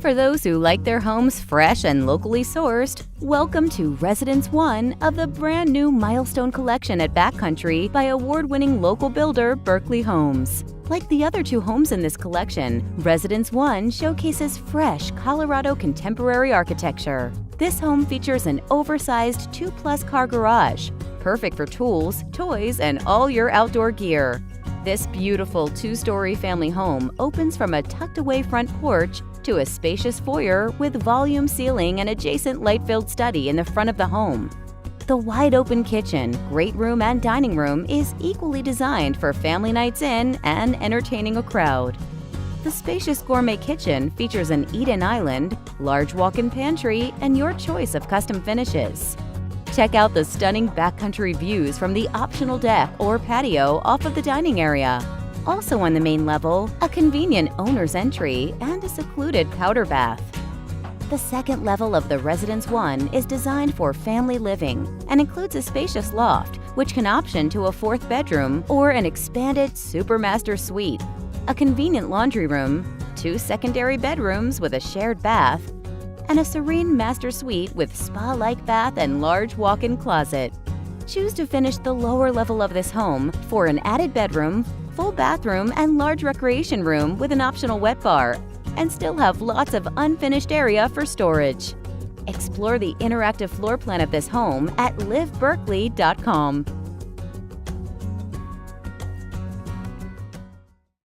for those who like their homes fresh and locally sourced, welcome to Residence 1 of the brand new Milestone Collection at BackCountry by award-winning local builder Berkeley Homes. Like the other two homes in this collection, Residence 1 showcases fresh Colorado contemporary architecture. This home features an oversized 2+ car garage, perfect for tools, toys, and all your outdoor gear. This beautiful 2-story family home opens from a tucked-away front porch to a spacious foyer with volume ceiling and adjacent light-filled study in the front of the home. The wide-open kitchen, great room, and dining room is equally designed for family nights in and entertaining a crowd. The spacious gourmet kitchen features an eat-in island, large walk-in pantry, and your choice of custom finishes. Check out the stunning backcountry views from the optional deck or patio off of the dining area. Also on the main level, a convenient owner's entry and a secluded powder bath. The second level of the Residence 1 is designed for family living and includes a spacious loft, which can option to a 4th bedroom or an expanded supermaster suite, a convenient laundry room, 2 secondary bedrooms with a shared bath, and a serene master suite with spa-like bath and large walk-in closet. Choose to finish the lower level of this home for an added bedroom, full bathroom, and large recreation room with an optional wet bar, and still have lots of unfinished area for storage. Explore the interactive floor plan of this home at liveberkeley.com.